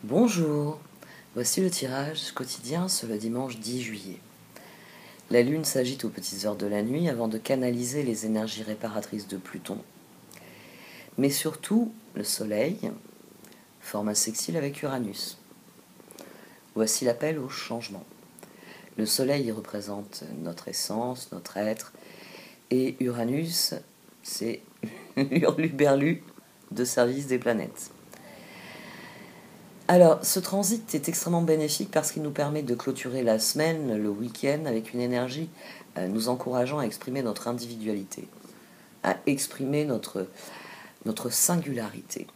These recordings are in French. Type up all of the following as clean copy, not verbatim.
Bonjour, voici le tirage quotidien sur le dimanche 10 juillet. La Lune s'agite aux petites heures de la nuit avant de canaliser les énergies réparatrices de Pluton. Mais surtout, le Soleil forme un sextile avec Uranus. Voici l'appel au changement. Le Soleil représente notre essence, notre être, et Uranus, c'est Hurluberlu de service des planètes. Alors, ce transit est extrêmement bénéfique parce qu'il nous permet de clôturer la semaine, le week-end, avec une énergie nous encourageant à exprimer notre individualité, à exprimer notre singularité.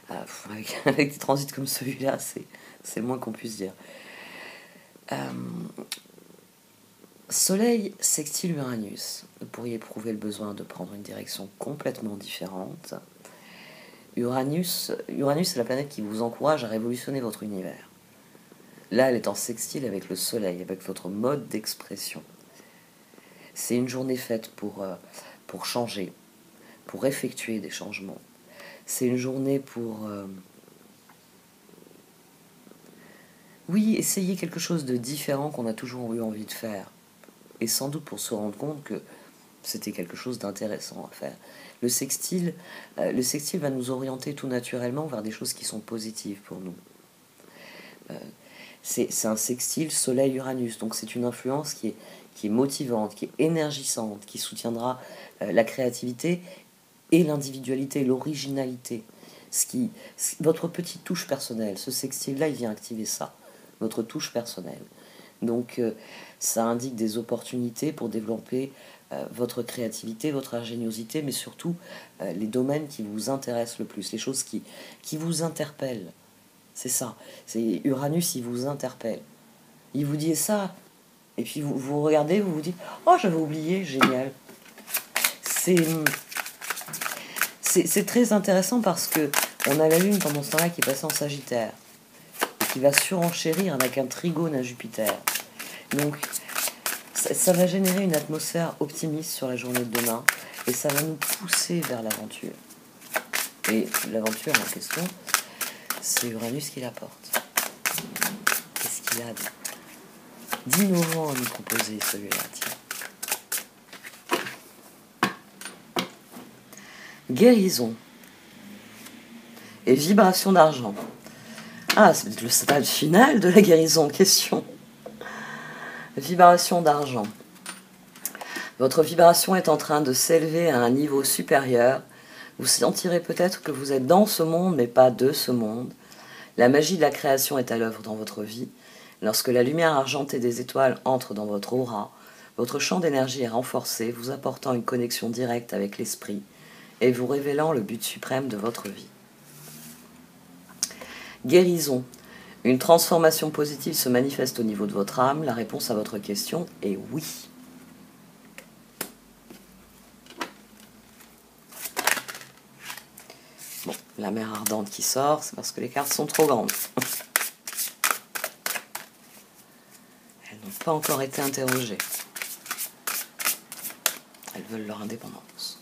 Avec des transits comme celui-là, c'est le moins qu'on puisse dire. Soleil sextile Uranus. Vous pourriez éprouver le besoin de prendre une direction complètement différente. Uranus est la planète qui vous encourage à révolutionner votre univers. Là, elle est en sextile avec le Soleil, avec votre mode d'expression. C'est une journée faite pour changer, pour effectuer des changements. C'est une journée pour... essayer quelque chose de différent qu'on a toujours eu envie de faire. Et sans doute pour se rendre compte que c'était quelque chose d'intéressant à faire. Le sextile va nous orienter tout naturellement vers des choses qui sont positives pour nous. C'est un sextile Soleil-Uranus, donc c'est une influence qui est motivante, qui est énergisante, qui soutiendra la créativité et l'individualité, l'originalité. Votre petite touche personnelle, ce sextile-là, il vient activer ça, votre touche personnelle. Donc ça indique des opportunités pour développer votre créativité, votre ingéniosité, mais surtout les domaines qui vous intéressent le plus, les choses qui vous interpellent. C'est ça. C'est Uranus, il vous interpelle. Il vous dit ça, et puis vous regardez, vous vous dites « Oh, j'avais oublié, génial !» C'est très intéressant parce que on a la Lune pendant ce temps-là qui est passée en Sagittaire, et qui va surenchérir avec un trigone à Jupiter. Donc, ça va générer une atmosphère optimiste sur la journée de demain, et ça va nous pousser vers l'aventure. Et l'aventure en question, c'est Uranus qui l'apporte. Qu'est-ce qu'il a d'innovant à nous proposer, celui-là, tiens. Guérison et vibration d'argent. Ah, c'est le stade final de la guérison en question. Vibration d'argent. Votre vibration est en train de s'élever à un niveau supérieur. Vous sentirez peut-être que vous êtes dans ce monde, mais pas de ce monde. La magie de la création est à l'œuvre dans votre vie. Lorsque la lumière argentée des étoiles entre dans votre aura, votre champ d'énergie est renforcé, vous apportant une connexion directe avec l'esprit et vous révélant le but suprême de votre vie. Guérison. Une transformation positive se manifeste au niveau de votre âme. La réponse à votre question est oui. Bon, la mer ardente qui sort, c'est parce que les cartes sont trop grandes. Elles n'ont pas encore été interrogées. Elles veulent leur indépendance.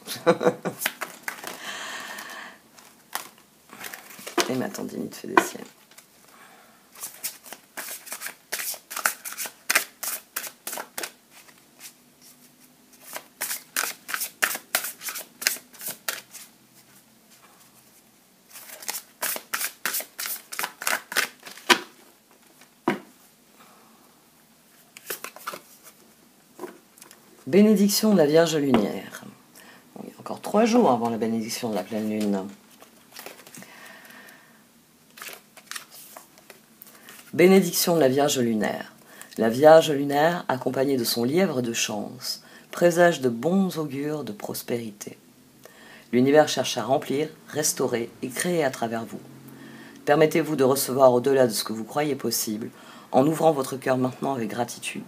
Et ma tendinite fait des siennes. Bénédiction de la Vierge lunaire. Bon, il y a encore 3 jours avant la bénédiction de la pleine lune. Bénédiction de la Vierge lunaire. La Vierge lunaire, accompagnée de son lièvre de chance, présage de bons augures de prospérité. L'univers cherche à remplir, restaurer et créer à travers vous. Permettez-vous de recevoir au-delà de ce que vous croyez possible en ouvrant votre cœur maintenant avec gratitude.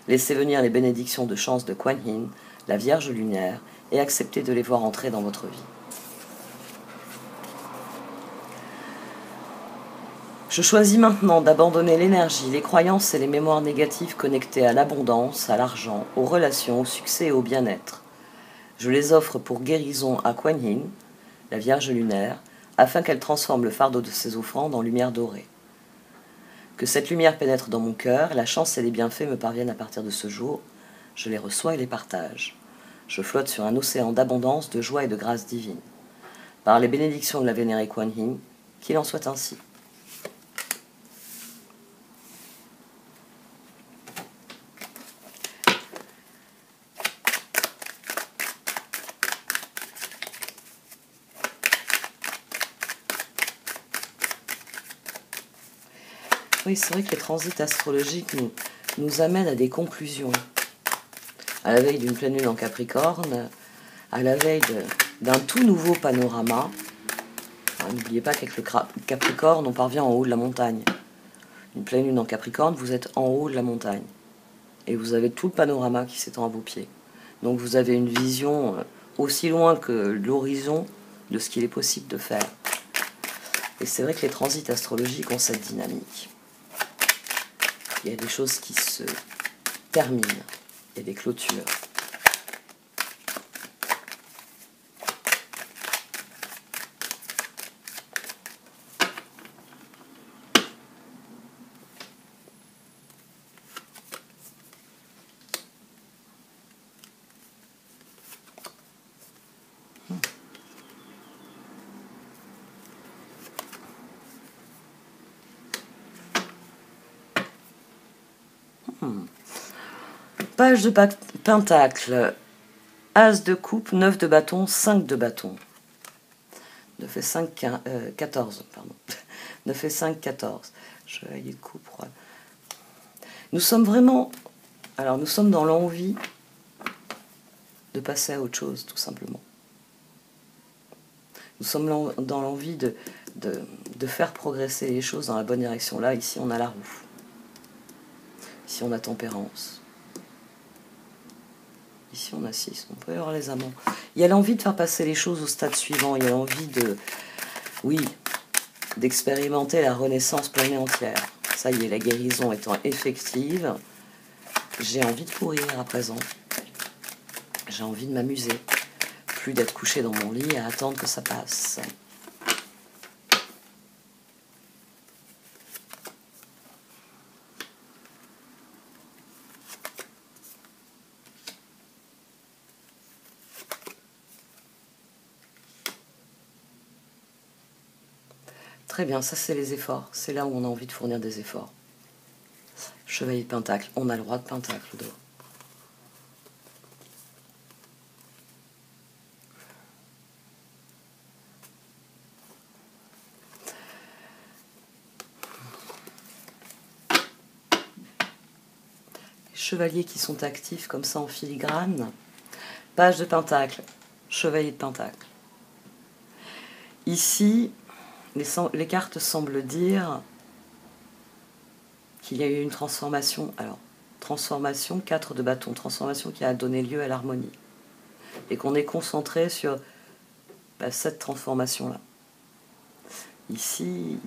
Laissez venir les bénédictions de chance de Kuan Yin, la Vierge lunaire, et acceptez de les voir entrer dans votre vie. Je choisis maintenant d'abandonner l'énergie, les croyances et les mémoires négatives connectées à l'abondance, à l'argent, aux relations, au succès et au bien-être. Je les offre pour guérison à Kuan Yin, la Vierge lunaire, afin qu'elle transforme le fardeau de ses offrandes en lumière dorée. Que cette lumière pénètre dans mon cœur, la chance et les bienfaits me parviennent à partir de ce jour, je les reçois et les partage. Je flotte sur un océan d'abondance, de joie et de grâce divine. Par les bénédictions de la vénérée Kuan Yin, qu'il en soit ainsi. Oui, c'est vrai que les transits astrologiques nous amènent à des conclusions. À la veille d'une pleine lune en Capricorne, à la veille d'un tout nouveau panorama. N'oubliez pas qu'avec le Capricorne, on parvient en haut de la montagne. Une pleine lune en Capricorne, vous êtes en haut de la montagne. Et vous avez tout le panorama qui s'étend à vos pieds. Donc vous avez une vision aussi loin que l'horizon de ce qu'il est possible de faire. Et c'est vrai que les transits astrologiques ont cette dynamique. Il y a des choses qui se terminent, il y a des clôtures. Page de pentacle, as de coupe, 9 de bâton, 5 de bâton. 9 et 5, 14, pardon. 9 et 5, 14. Chevalier de coupe, roi. Nous sommes vraiment... Alors, nous sommes dans l'envie de passer à autre chose, tout simplement. Nous sommes dans l'envie de faire progresser les choses dans la bonne direction. Là, ici, on a la roue. Ici, on a tempérance. Ici, on a 6. On peut y avoir les amants. Il y a l'envie de faire passer les choses au stade suivant. Il y a l'envie de... Oui, d'expérimenter la renaissance pleine et entière. Ça y est, la guérison étant effective, j'ai envie de courir à présent. J'ai envie de m'amuser. Plus d'être couché dans mon lit à attendre que ça passe. Très bien, ça c'est les efforts. C'est là où on a envie de fournir des efforts. Chevalier de Pentacle, on a le roi de Pentacle dehors. Les chevaliers qui sont actifs comme ça en filigrane. Page de Pentacle, chevalier de Pentacle. Ici, les cartes semblent dire qu'il y a eu une transformation. Alors, transformation, 4 de bâton, transformation qui a donné lieu à l'harmonie. Et qu'on est concentré sur cette transformation-là. Ici,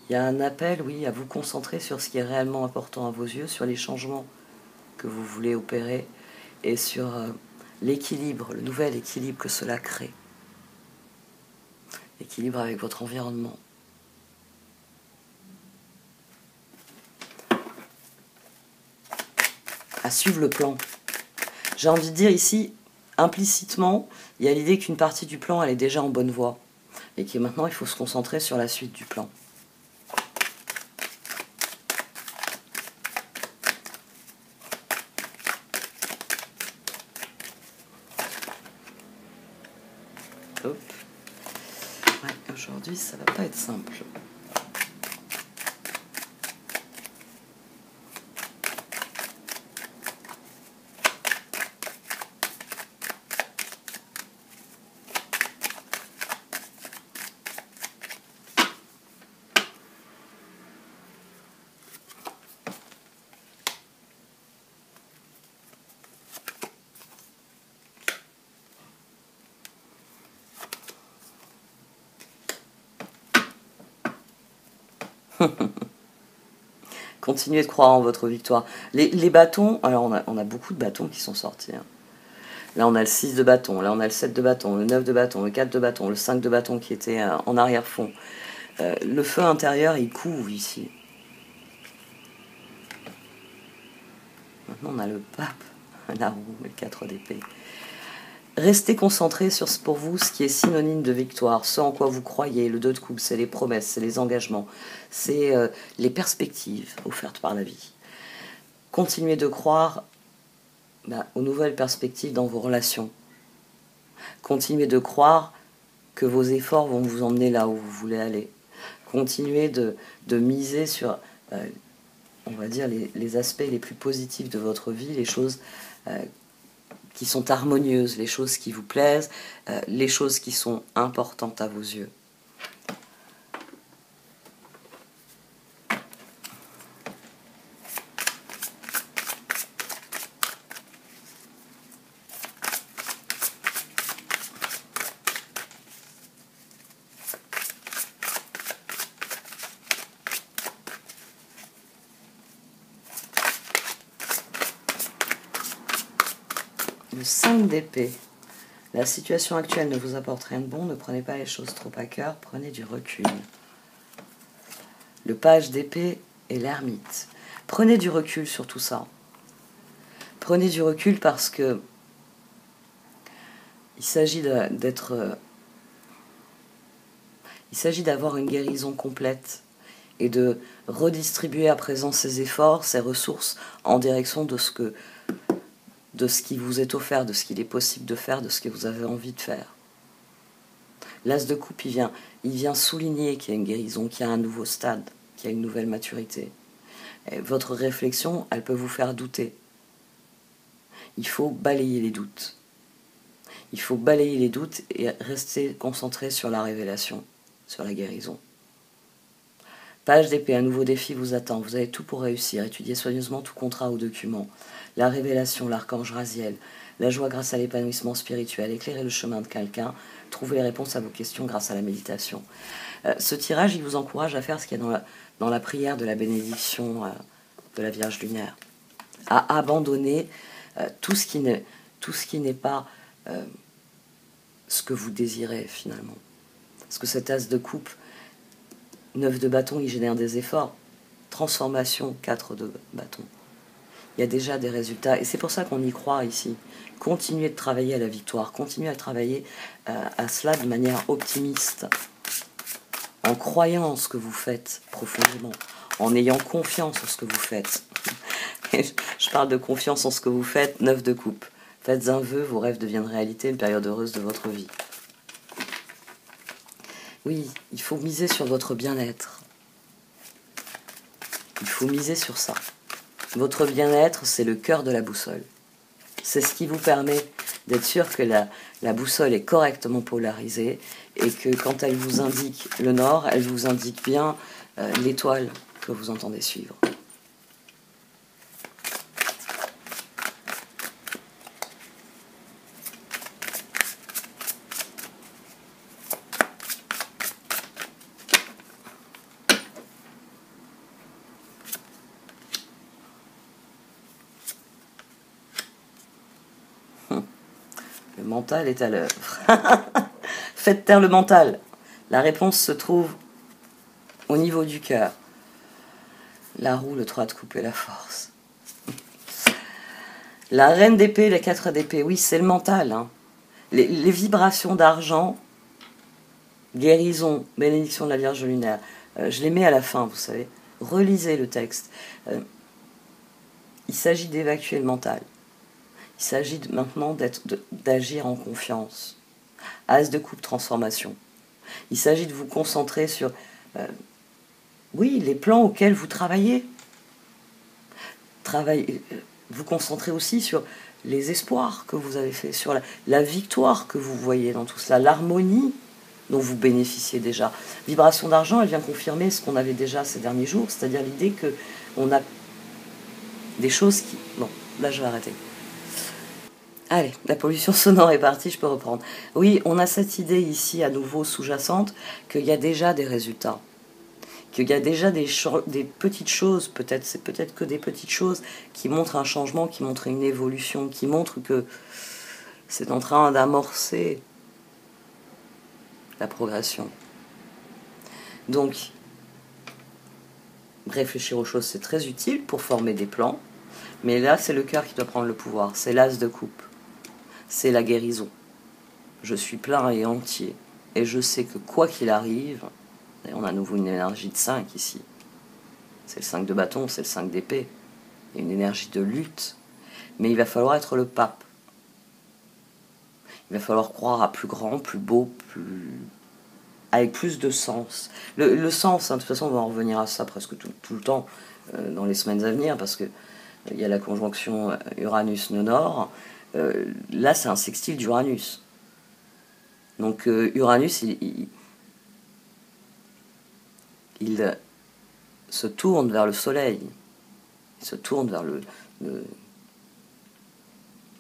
il y a un appel, oui, à vous concentrer sur ce qui est réellement important à vos yeux, sur les changements que vous voulez opérer et sur l'équilibre, le nouvel équilibre que cela crée. Équilibre avec votre environnement. À suivre le plan. J'ai envie de dire ici, implicitement, il y a l'idée qu'une partie du plan, elle est déjà en bonne voie. Et que maintenant, il faut se concentrer sur la suite du plan. Hop. Ouais, aujourd'hui, ça va pas être simple. Continuez de croire en votre victoire. Les bâtons, alors on a beaucoup de bâtons qui sont sortis. Hein. Là, on a le 6 de bâton, là, on a le 7 de bâton, le 9 de bâton, le 4 de bâton, le 5 de bâton qui était en arrière-fond. Le feu intérieur, il couve ici. Maintenant, on a le pape, la roue, le 4 d'épée. Restez concentré sur pour vous ce qui est synonyme de victoire, ce en quoi vous croyez. Le 2 de coupe, c'est les promesses, c'est les engagements, c'est les perspectives offertes par la vie. Continuez de croire aux nouvelles perspectives dans vos relations. Continuez de croire que vos efforts vont vous emmener là où vous voulez aller. Continuez de miser sur, on va dire, les aspects les plus positifs de votre vie, les choses qui sont harmonieuses, les choses qui vous plaisent, les choses qui sont importantes à vos yeux. Le 5 d'épée. La situation actuelle ne vous apporte rien de bon, ne prenez pas les choses trop à cœur, prenez du recul. Le page d'épée et l'ermite. Prenez du recul sur tout ça. Prenez du recul parce que il s'agit d'avoir une guérison complète et de redistribuer à présent ses efforts, ses ressources en direction de ce qui vous est offert, de ce qu'il est possible de faire, de ce que vous avez envie de faire. L'As de coupe, il vient souligner qu'il y a une guérison, qu'il y a un nouveau stade, qu'il y a une nouvelle maturité. Et votre réflexion, elle peut vous faire douter. Il faut balayer les doutes. Il faut balayer les doutes et rester concentré sur la révélation, sur la guérison. Page d'épée, un nouveau défi vous attend. Vous avez tout pour réussir. Étudiez soigneusement tout contrat ou document. La révélation, l'archange Raziel, la joie grâce à l'épanouissement spirituel, éclairer le chemin de quelqu'un, trouver les réponses à vos questions grâce à la méditation. Ce tirage, il vous encourage à faire ce qu'il y a dans la prière de la bénédiction de la Vierge lunaire, à abandonner tout ce qui n'est pas ce que vous désirez finalement. Parce que cet as de coupe, 9 de bâton, il génère des efforts. Transformation, 4 de bâton. Il y a déjà des résultats. Et c'est pour ça qu'on y croit ici. Continuez de travailler à la victoire. Continuez à travailler à cela de manière optimiste. En croyant en ce que vous faites profondément. En ayant confiance en ce que vous faites. Je parle de confiance en ce que vous faites. 9 de coupe. Faites un vœu, vos rêves deviennent réalité, une période heureuse de votre vie. Oui, il faut miser sur votre bien-être. Il faut miser sur ça. Votre bien-être, c'est le cœur de la boussole. C'est ce qui vous permet d'être sûr que la boussole est correctement polarisée et que quand elle vous indique le nord, elle vous indique bien l'étoile que vous entendez suivre. Le mental est à l'œuvre. Faites taire le mental. La réponse se trouve au niveau du cœur. La roue, le 3 de coupe et la force. La reine d'épée, les 4 d'épée, oui, c'est le mental. Hein. Les vibrations d'argent, guérison, bénédiction de la Vierge lunaire. Je les mets à la fin, vous savez. Relisez le texte. Il s'agit d'évacuer le mental. Il s'agit maintenant d'agir en confiance. As de coupe, transformation. Il s'agit de vous concentrer sur, oui, les plans auxquels vous travaillez. Vous concentrer aussi sur les espoirs que vous avez faits, sur la victoire que vous voyez dans tout cela, l'harmonie dont vous bénéficiez déjà. Vibration d'argent, elle vient confirmer ce qu'on avait déjà ces derniers jours, c'est-à-dire l'idée qu'on a des choses qui... Bon, là je vais arrêter. Allez, la pollution sonore est partie, je peux reprendre. Oui, on a cette idée ici, à nouveau sous-jacente, qu'il y a déjà des résultats. Qu'il y a déjà des petites choses, c'est peut-être que des petites choses, qui montrent un changement, qui montrent une évolution, qui montrent que C'est en train d'amorcer la progression. Donc, réfléchir aux choses, c'est très utile pour former des plans. Mais là, c'est le cœur qui doit prendre le pouvoir. C'est l'as de coupe. C'est la guérison. Je suis plein et entier. Et je sais que quoi qu'il arrive, et on a à nouveau une énergie de 5 ici. C'est le 5 de bâton, c'est le 5 d'épée. Il y a une énergie de lutte. Mais il va falloir être le pape. Il va falloir croire à plus grand, plus beau, avec plus de sens. Le sens, hein, de toute façon, on va en revenir à ça presque tout le temps dans les semaines à venir, parce que il y a la conjonction Uranus-Nord. Là, c'est un sextile d'Uranus. Donc Uranus, il se tourne vers le Soleil. Il se tourne vers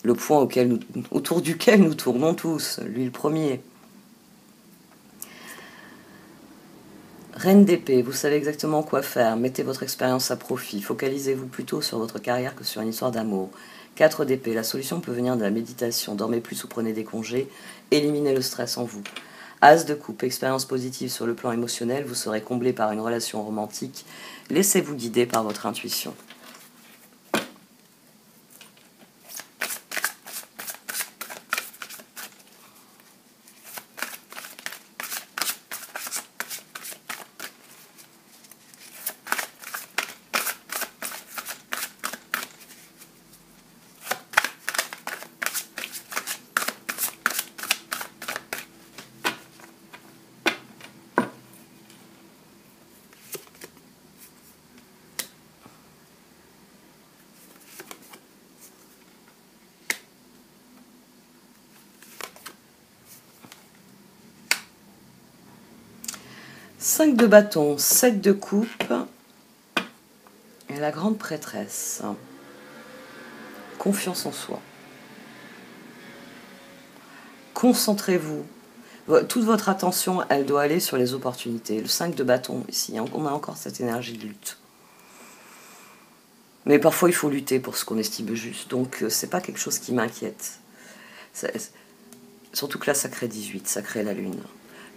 le point autour duquel nous tournons tous, lui le premier. Reine d'épée, vous savez exactement quoi faire, mettez votre expérience à profit, focalisez-vous plutôt sur votre carrière que sur une histoire d'amour. 4 d'épée, la solution peut venir de la méditation, dormez plus ou prenez des congés, éliminez le stress en vous. As de coupe, expérience positive sur le plan émotionnel, vous serez comblé par une relation romantique, laissez-vous guider par votre intuition. Cinq de bâton, 7 de coupe et la grande prêtresse. Confiance en soi. Concentrez-vous. Toute votre attention, elle doit aller sur les opportunités. Le 5 de bâton, ici, on a encore cette énergie de lutte. Mais parfois, il faut lutter pour ce qu'on estime juste. Donc, c'est pas quelque chose qui m'inquiète. Surtout que là, ça crée 18, ça crée la lune.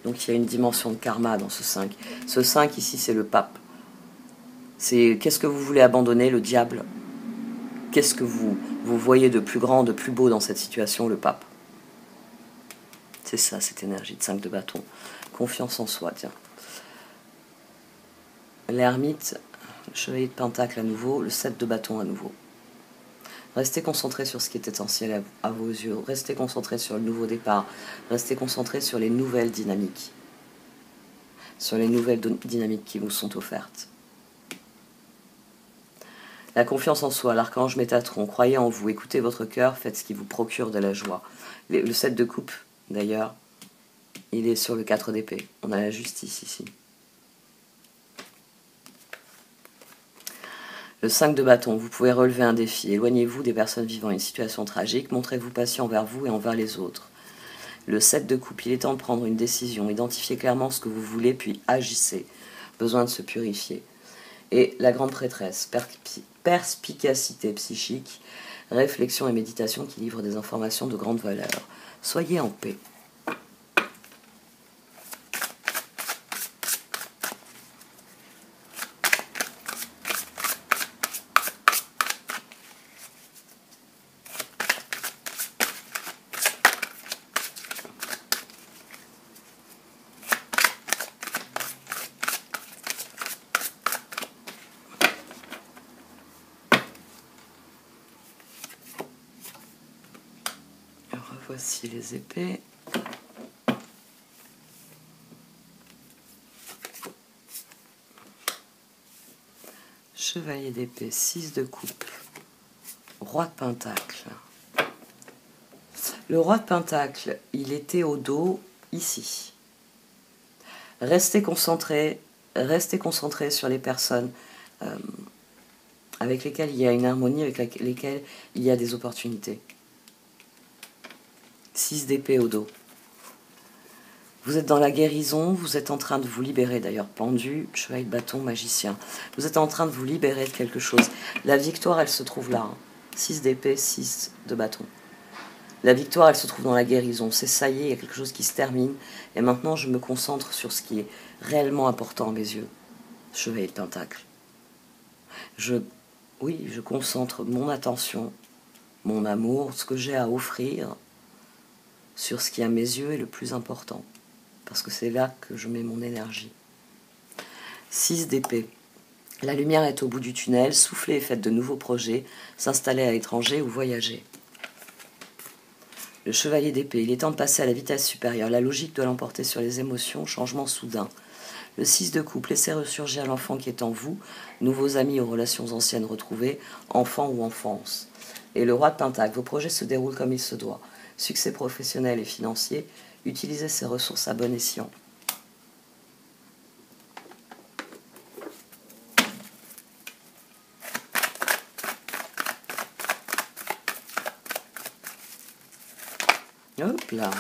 Donc, il y a une dimension de karma dans ce 5. Ce 5, ici, c'est le pape. C'est qu'est-ce que vous voulez abandonner, le diable? Qu'est-ce que vous voyez de plus grand, de plus beau dans cette situation, le pape? C'est ça, cette énergie de 5 de bâton. Confiance en soi, tiens. L'ermite, le chevalier de pentacle à nouveau, le 7 de bâton à nouveau. Restez concentré sur ce qui est essentiel à vos yeux. Restez concentré sur le nouveau départ. Restez concentré sur les nouvelles dynamiques. Sur les nouvelles dynamiques qui vous sont offertes. La confiance en soi, l'archange Métatron, croyez en vous, écoutez votre cœur, faites ce qui vous procure de la joie. Le 7 de coupe, d'ailleurs, il est sur le 4 d'épée. On a la justice ici. Le 5 de bâton, vous pouvez relever un défi. Éloignez-vous des personnes vivant une situation tragique. Montrez-vous patient envers vous et envers les autres. Le 7 de coupe, il est temps de prendre une décision. Identifiez clairement ce que vous voulez, puis agissez. Besoin de se purifier. Et la grande prêtresse, perspicacité psychique, réflexion et méditation qui livrent des informations de grande valeur. Soyez en paix. Voici les épées. Chevalier d'épée, 6 de coupe. Roi de pentacle. Le roi de pentacle, il était au dos, ici. Restez concentrés sur les personnes avec lesquelles il y a une harmonie, avec lesquelles il y a des opportunités. 6 d'épée au dos. Vous êtes dans la guérison, vous êtes en train de vous libérer, d'ailleurs pendu, chevalier de bâton, magicien. Vous êtes en train de vous libérer de quelque chose. La victoire, elle se trouve là. 6 d'épée, 6 de bâton. La victoire, elle se trouve dans la guérison. C'est ça y est, il y a quelque chose qui se termine. Et maintenant, je me concentre sur ce qui est réellement important à mes yeux. Chevalier de Pentacle. Oui, je concentre mon attention, mon amour, ce que j'ai à offrir sur ce qui à mes yeux est le plus important. Parce que c'est là que je mets mon énergie. 6 d'épée. La lumière est au bout du tunnel, soufflez et faites de nouveaux projets, s'installer à l'étranger ou voyager. Le chevalier d'épée, il est temps de passer à la vitesse supérieure. La logique doit l'emporter sur les émotions, changement soudain. Le 6 de coupe, laissez ressurgir l'enfant qui est en vous, nouveaux amis aux relations anciennes retrouvées, enfant ou enfance. Et le roi de Pentacle, vos projets se déroulent comme il se doit. Succès professionnel et financier, utilisez ces ressources à bon escient. Hop là.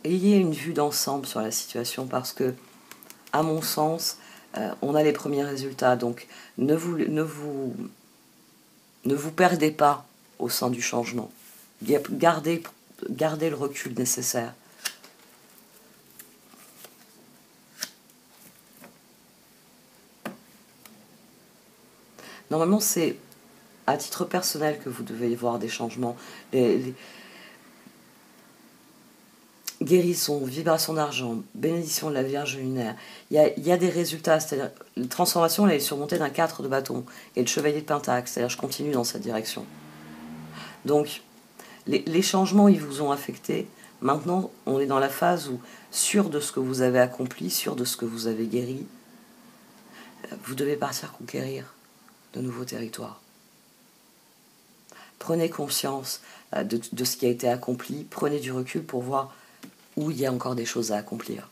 Ayez une vue d'ensemble sur la situation parce que, à mon sens, on a les premiers résultats. Donc, ne vous perdez pas au sein du changement. Gardez le recul nécessaire. Normalement, c'est à titre personnel que vous devez y voir des changements. Guérison, vibration d'argent, bénédiction de la Vierge lunaire. Il y a des résultats, c'est-à-dire la transformation elle est surmontée d'un 4 de bâton et le chevalier de pentacle, c'est-à-dire je continue dans cette direction. Donc, les changements, ils vous ont affecté. Maintenant, on est dans la phase où, sûr de ce que vous avez accompli, sûr de ce que vous avez guéri, vous devez partir conquérir de nouveaux territoires. Prenez conscience de ce qui a été accompli, prenez du recul pour voir où il y a encore des choses à accomplir.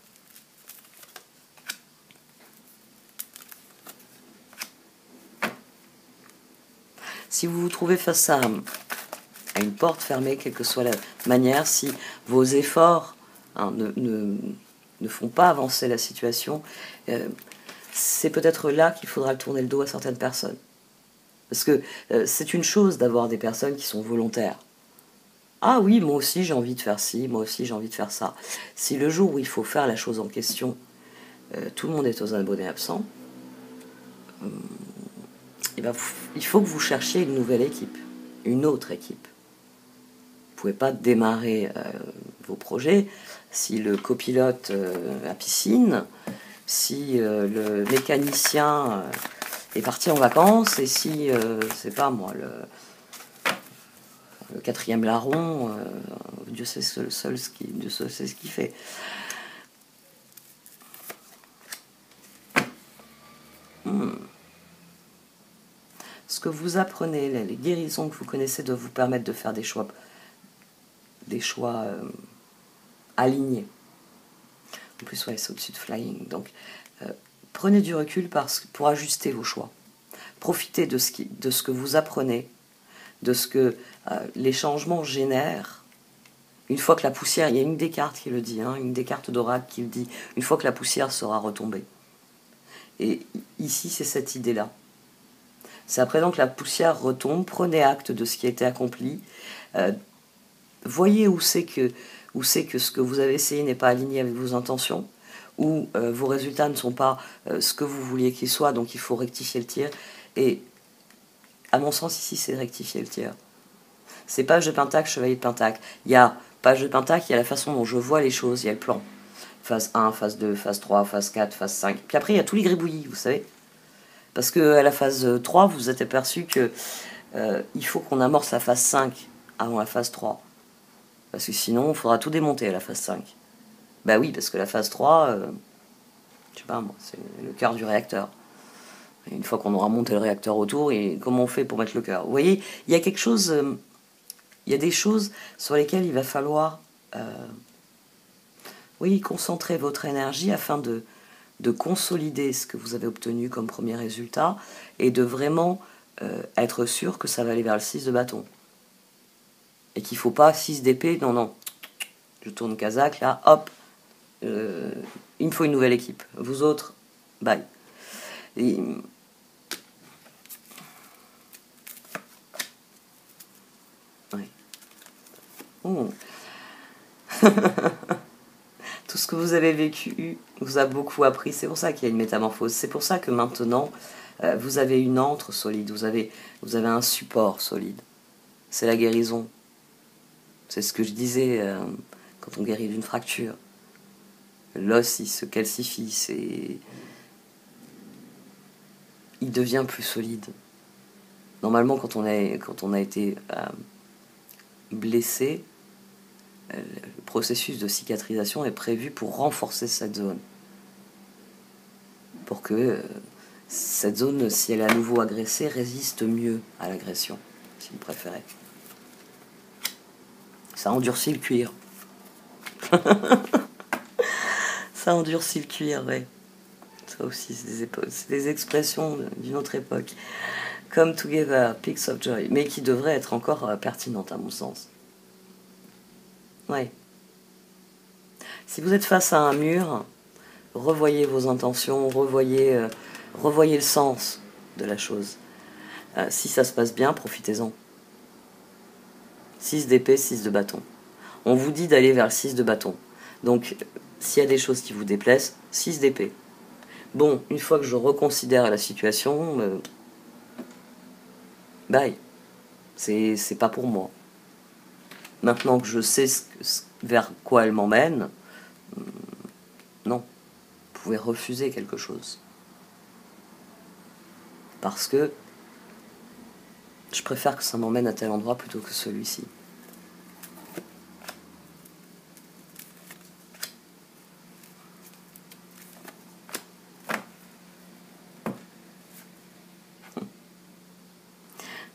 Si vous vous trouvez face à une porte fermée, quelle que soit la manière, si vos efforts ne font pas avancer la situation, c'est peut-être là qu'il faudra tourner le dos à certaines personnes. Parce que c'est une chose d'avoir des personnes qui sont volontaires. Ah oui, moi aussi j'ai envie de faire ci, moi aussi j'ai envie de faire ça. Si le jour où il faut faire la chose en question, tout le monde est aux abonnés absents, et ben, il faut que vous cherchiez une nouvelle équipe, une autre équipe. Vous ne pouvez pas démarrer vos projets si le copilote à piscine, si le mécanicien est parti en vacances et si, c'est pas moi, le quatrième larron, Dieu sait Dieu sait ce qu'il fait. Ce que vous apprenez, les guérisons que vous connaissez doivent vous permettre de faire des choix alignés. En plus, ouais, c'est au-dessus de flying. Donc, prenez du recul pour ajuster vos choix. Profitez de ce que vous apprenez, de ce que les changements génèrent. Une fois que la poussière, il y a une des cartes qui le dit, une des cartes d'oracle qui le dit, une fois que la poussière sera retombée. Et ici, c'est cette idée-là. C'est à présent que la poussière retombe, prenez acte de ce qui a été accompli, voyez où c'est que ce que vous avez essayé n'est pas aligné avec vos intentions, où vos résultats ne sont pas ce que vous vouliez qu'ils soient, donc il faut rectifier le tir. Et à mon sens, ici, c'est rectifier le tir. C'est page de pentacle, chevalier de pentacle. Il y a page de pentacle, il y a la façon dont je vois les choses, il y a le plan. Phase 1, phase 2, phase 3, phase 4, phase 5. Puis après, il y a tous les gribouillis, vous savez. Parce qu'à la phase 3, vous vous êtes aperçu que il faut qu'on amorce la phase 5 avant la phase 3. Parce que sinon, il faudra tout démonter à la phase 5. Bah oui, parce que la phase 3, Je sais pas moi, c'est le cœur du réacteur. Et une fois qu'on aura monté le réacteur autour, et comment on fait pour mettre le cœur? Vous voyez, il y a quelque chose, il y a des choses sur lesquelles il va falloir, oui, concentrer votre énergie afin de consolider ce que vous avez obtenu comme premier résultat et de vraiment être sûr que ça va aller vers le 6 de bâton. Et qu'il ne faut pas 6 d'épée, non, non. Je tourne Kazakh, là, hop, il me faut une nouvelle équipe. Vous autres, bye. Et, ouais. Oh. Tout ce que vous avez vécu vous a beaucoup appris. C'est pour ça qu'il y a une métamorphose. C'est pour ça que maintenant, vous avez une antre solide. Vous avez un support solide. C'est la guérison. C'est ce que je disais quand on guérit d'une fracture. L'os, il se calcifie. Il devient plus solide. Normalement, quand on a été blessé, le processus de cicatrisation est prévu pour renforcer cette zone. Pour que cette zone, si elle est à nouveau agressée, résiste mieux à l'agression, si vous préférez. Ça endurcit le cuir. Ça endurcit le cuir, ouais. Ça aussi, c'est des expressions d'une autre époque. Come together, pigs of joy, mais qui devraient être encore pertinentes à mon sens. Ouais. Si vous êtes face à un mur, revoyez vos intentions, revoyez le sens de la chose. Si ça se passe bien, profitez-en. 6 d'épée, 6 de bâton. On vous dit d'aller vers le 6 de bâton. Donc, s'il y a des choses qui vous déplaisent, 6 d'épée. Bon, une fois que je reconsidère la situation, bye. C'est pas pour moi. Maintenant que je sais vers quoi elle m'emmène, non. Vous pouvez refuser quelque chose. Parce que je préfère que ça m'emmène à tel endroit plutôt que celui-ci.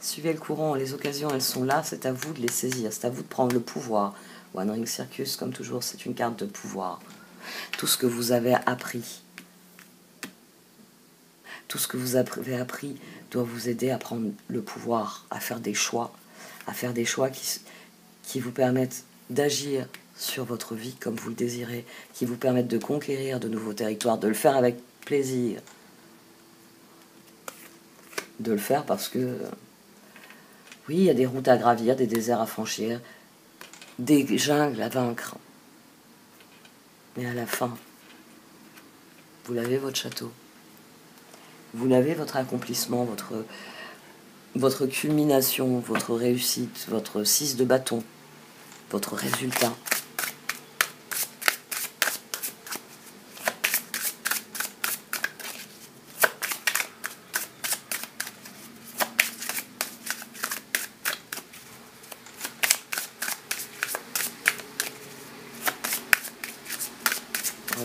Suivez le courant, les occasions elles sont là, c'est à vous de les saisir, c'est à vous de prendre le pouvoir. One Ring Circus, comme toujours, c'est une carte de pouvoir. Tout ce que vous avez appris, tout ce que vous avez appris doit vous aider à prendre le pouvoir, à faire des choix qui vous permettent d'agir sur votre vie comme vous le désirez, qui vous permettent de conquérir de nouveaux territoires, de le faire avec plaisir. De le faire parce que, oui, il y a des routes à gravir, des déserts à franchir, des jungles à vaincre. Mais à la fin, vous l'avez votre château. Vous l'avez votre accomplissement, votre culmination, votre réussite, votre 6 de bâton, votre résultat.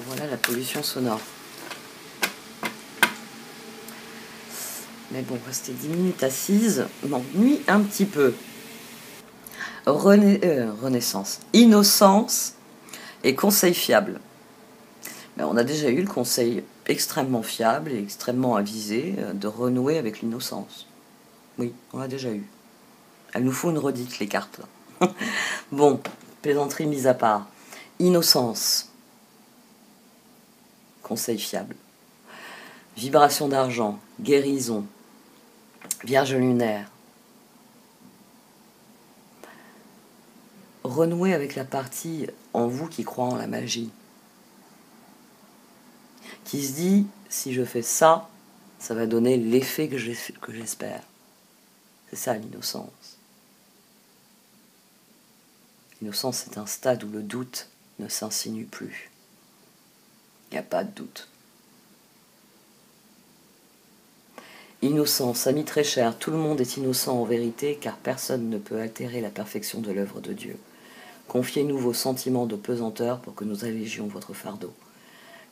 Voilà la pollution sonore. Mais bon, rester 10 minutes assise m'ennuie un petit peu. Renaissance. Innocence et conseil fiable. Mais on a déjà eu le conseil extrêmement fiable et extrêmement avisé de renouer avec l'innocence. Oui, on l'a déjà eu. Elle nous faut une redite, les cartes. Bon, plaisanterie mise à part. Innocence. Conseil fiable. Vibration d'argent. Guérison. Vierge lunaire. Renouer avec la partie en vous qui croit en la magie. Qui se dit, si je fais ça, ça va donner l'effet que j'espère. C'est ça l'innocence. L'innocence, c'est un stade où le doute ne s'insinue plus. Il n'y a pas de doute. Innocence, ami très cher, tout le monde est innocent en vérité, car personne ne peut altérer la perfection de l'œuvre de Dieu. Confiez-nous vos sentiments de pesanteur pour que nous allégions votre fardeau.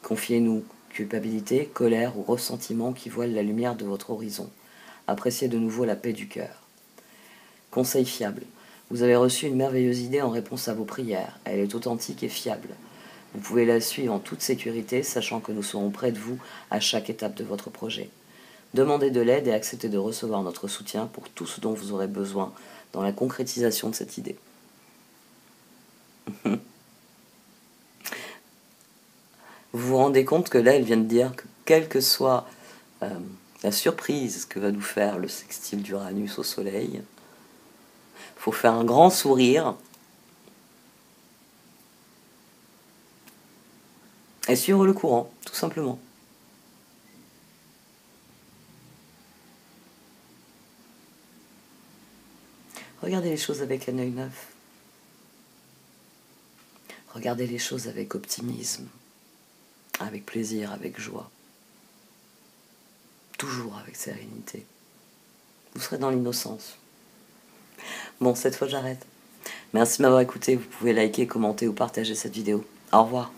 Confiez-nous culpabilité, colère ou ressentiment qui voilent la lumière de votre horizon. Appréciez de nouveau la paix du cœur. Conseil fiable. Vous avez reçu une merveilleuse idée en réponse à vos prières. Elle est authentique et fiable. Vous pouvez la suivre en toute sécurité, sachant que nous serons près de vous à chaque étape de votre projet. Demandez de l'aide et acceptez de recevoir notre soutien pour tout ce dont vous aurez besoin dans la concrétisation de cette idée. Vous vous rendez compte que là, elle vient de dire que quelle que soit la surprise que va nous faire le sextile d'Uranus au Soleil, il faut faire un grand sourire et suivre le courant, tout simplement. Regardez les choses avec un œil neuf. Regardez les choses avec optimisme, avec plaisir, avec joie. Toujours avec sérénité. Vous serez dans l'innocence. Bon, cette fois j'arrête. Merci de m'avoir écouté. Vous pouvez liker, commenter ou partager cette vidéo. Au revoir.